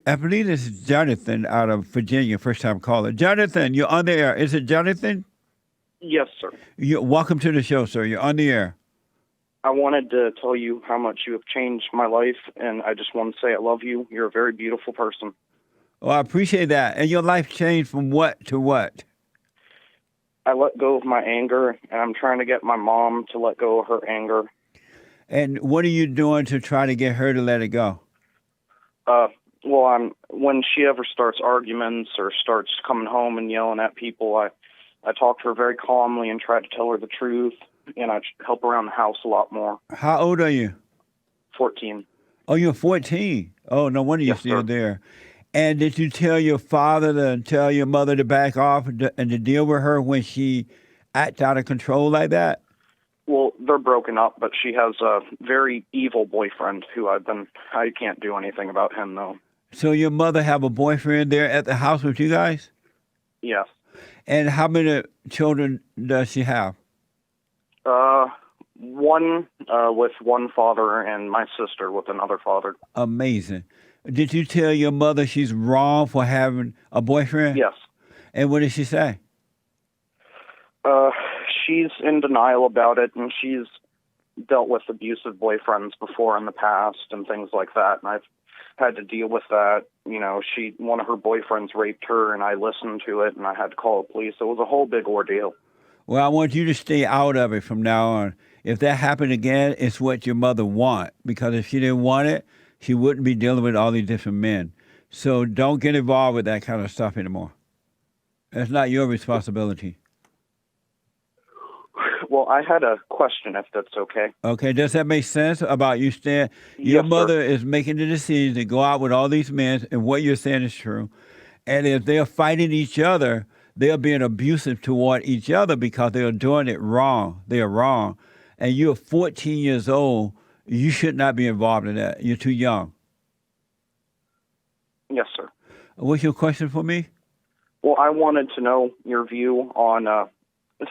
I believe this is Jonathan out of Virginia, first time caller. Jonathan, you're on the air. Is it Jonathan? Yes, sir. Welcome to the show, sir. You're on the air. I wanted to tell you how much you have changed my life, and I just want to say I love you. You're a very beautiful person. Well, I appreciate that. And your life changed from what to what? I let go of my anger, and I'm trying to get my mom to let go of her anger. And what are you doing to try to get her to let it go? When she ever starts arguments or starts coming home and yelling at people, I talk to her very calmly and try to tell her the truth, and I help around the house a lot more. How old are you? 14. Oh, you're 14. Oh, no wonder you're Yes, still sir. there. And did you tell your father to tell your mother to back off and to deal with her when she acts out of control like that? Well, they're broken up, but she has a very evil boyfriend who I can't do anything about him, though. So your mother have a boyfriend there at the house with you guys? Yes. And how many children does she have? One with one father and my sister with another father. Amazing. Did you tell your mother she's wrong for having a boyfriend? Yes. And what did she say? She's in denial about it, and she's dealt with abusive boyfriends before in the past and things like that, and I've had to deal with that. You know, one of her boyfriends raped her, and I listened to it, and I had to call the police. It was a whole big ordeal. Well, I want you to stay out of it from now on. If that happened again, it's what your mother want, because if she didn't want it, she wouldn't be dealing with all these different men. So don't get involved with that kind of stuff anymore. That's not your responsibility. Well, I had a question, if that's okay. Okay, does that make sense about you staying? Your Yes, mother sir. is making the decision to go out with all these men, and what you're saying is true. And if they're fighting each other, they're being abusive toward each other because they're doing it wrong. They're wrong. And you're 14 years old. You should not be involved in that. You're too young. Yes, sir. What's your question for me? Well, I wanted to know your view on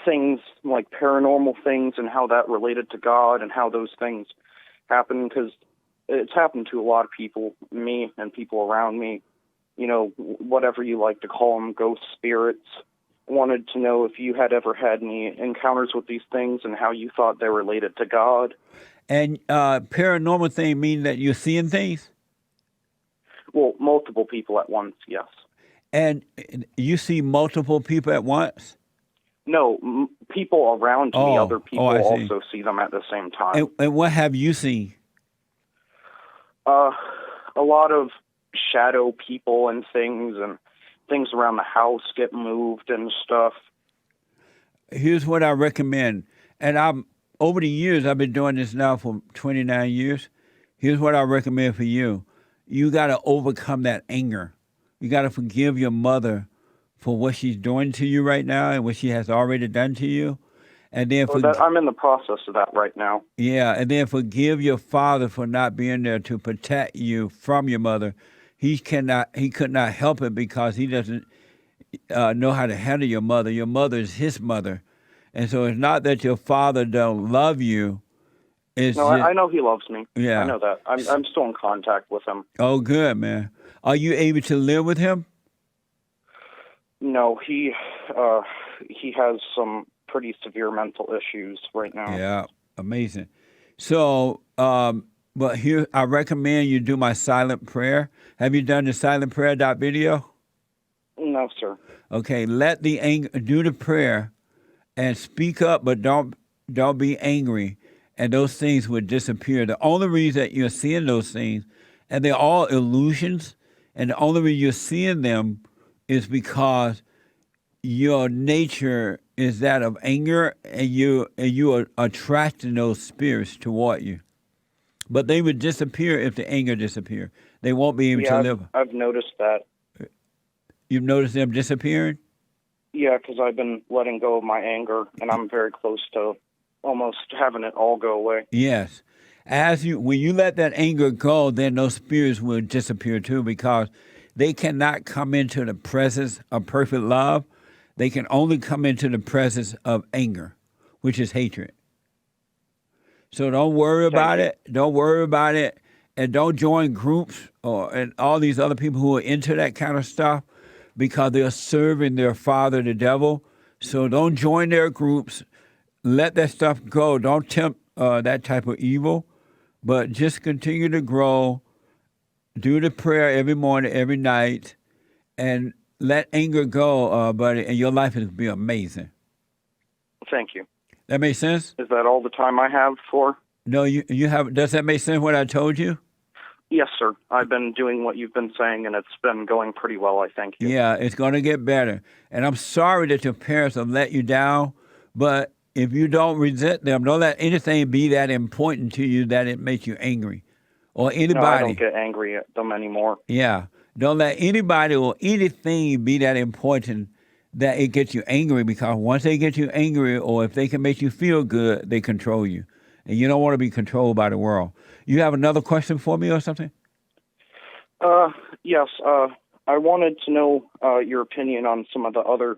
things like paranormal things and how that related to God and how those things happen, because it's happened to a lot of people, me and people around me, you know, whatever you like to call them, ghost spirits. Wanted to know if you had ever had any encounters with these things and how you thought they related to God. And paranormal thing mean that you're seeing things? Well, multiple people at once, yes. And you see multiple people at once? No, people around me, other people I see. also see them at the same time. And what have you seen? A lot of shadow people and things around the house get moved and stuff. Here's what I recommend. And over the years, I've been doing this now for 29 years. Here's what I recommend for you. You got to overcome that anger. You got to forgive your mother for what she's doing to you right now and what she has already done to you. And then I'm in the process of that right now. Yeah, and then forgive your father for not being there to protect you from your mother. He could not help it because he doesn't know how to handle your mother. Your mother is his mother. And so it's not that your father don't love you. I know he loves me. Yeah. I know that. I'm still in contact with him. Oh, good, man. Are you able to live with him? No, he has some pretty severe mental issues right now. Yeah, amazing. So, but here, I recommend you do my silent prayer. Have you done the silent prayer video? No, sir. Okay, let the anger, do the prayer and speak up, but don't be angry, and those things will disappear. The only reason that you're seeing those things, and they're all illusions, and the only reason you're seeing them is because your nature is that of anger, and you are attracting those spirits toward you. But they would disappear if the anger disappeared. They won't be able to live. I've noticed that. You've noticed them disappearing? Yeah, because I've been letting go of my anger, and I'm very close to almost having it all go away. Yes. When you let that anger go, then those spirits will disappear too, because they cannot come into the presence of perfect love. They can only come into the presence of anger, which is hatred. So don't worry about it. Don't worry about it. and don't join groups and all these other people who are into that kind of stuff because they're serving their father, the devil. So don't join their groups. Let that stuff go. Don't tempt that type of evil, but just continue to grow. Do the prayer every morning, every night, and let anger go, buddy, and your life will be amazing. Thank you. That make sense? Is that all the time I have for? No, you have. Does that make sense? What I told you? Yes, sir. I've been doing what you've been saying, and it's been going pretty well, I thank you. Yeah, it's going to get better. And I'm sorry that your parents have let you down, but if you don't resent them, don't let anything be that important to you that it makes you angry, or anybody. No, I don't get angry at them anymore. Yeah, don't let anybody or anything be that important that it gets you angry, because once they get you angry, or if they can make you feel good, they control you. And you don't want to be controlled by the world. You have another question for me or something? Yes. I wanted to know your opinion on some of the other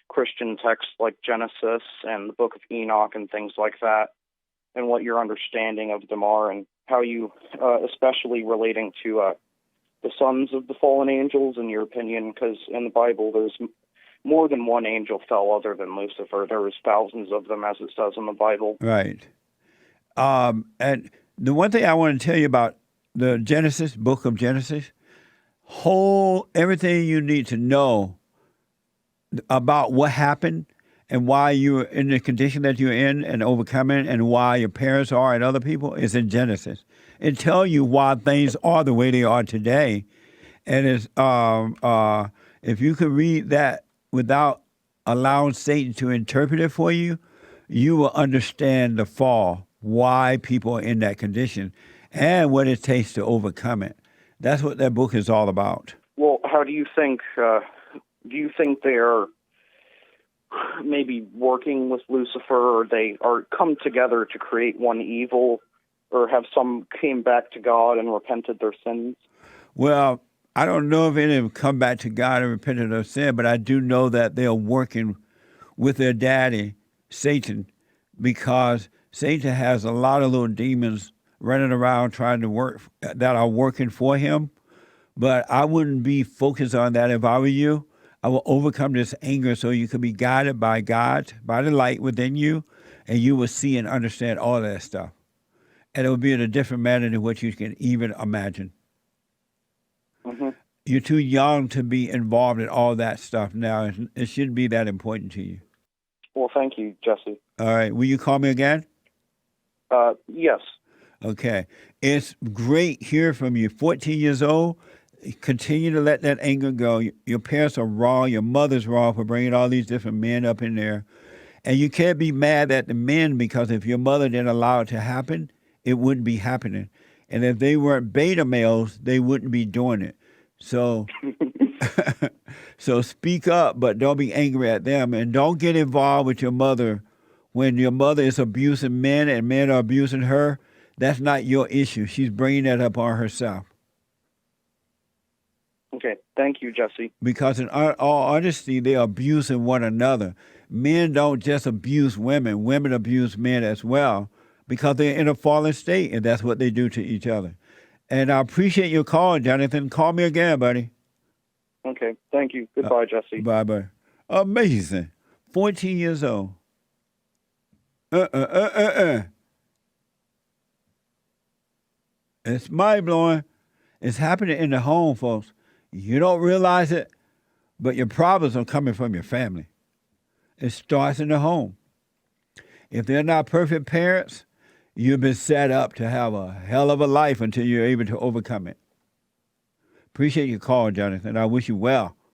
Christian texts like Genesis and the Book of Enoch and things like that, and what your understanding of them are, and how you, especially relating to the sons of the fallen angels, in your opinion, because in the Bible there's more than one angel fell other than Lucifer. There was thousands of them, as it says in the Bible. Right. And the one thing I want to tell you about the Genesis, book of Genesis, everything you need to know about what happened and why you're in the condition that you're in and overcoming, and why your parents are and other people is in Genesis. It tells you why things are the way they are today. And it's, if you could read that without allowing Satan to interpret it for you, you will understand the fall, why people are in that condition, and what it takes to overcome it. That's what that book is all about. Well, how do you think they are maybe working with Lucifer, or they are come together to create one evil, or have some came back to God and repented their sins? Well, I don't know if any of them come back to God and repented of their sin, but I do know that they are working with their daddy, Satan, because Satan has a lot of little demons running around trying to work, that are working for him. But I wouldn't be focused on that if I were you. I will overcome this anger so you can be guided by God, by the light within you, and you will see and understand all that stuff. And it will be in a different manner than what you can even imagine. Mm-hmm. You're too young to be involved in all that stuff now. It shouldn't be that important to you. Well, thank you, Jesse. All right. Will you call me again? Yes. Okay. It's great hearing from you. 14 years old. Continue to let that anger go. Your parents are wrong. Your mother's wrong for bringing all these different men up in there. And you can't be mad at the men, because if your mother didn't allow it to happen, it wouldn't be happening. And if they weren't beta males, they wouldn't be doing it. So, so speak up, but don't be angry at them. And don't get involved with your mother when your mother is abusing men and men are abusing her. That's not your issue. She's bringing that up on herself. Okay. Thank you, Jesse. Because in all honesty, they're abusing one another. Men don't just abuse women. Women abuse men as well, because they're in a fallen state, and that's what they do to each other. And I appreciate your call, Jonathan. Call me again, buddy. Okay. Thank you. Goodbye, Jesse. Bye-bye. Amazing. 14 years old. It's mind-blowing. It's happening in the home, folks. You don't realize it, but your problems are coming from your family. It starts in the home. If they're not perfect parents, you've been set up to have a hell of a life until you're able to overcome it. Appreciate your call, Jonathan. I wish you well.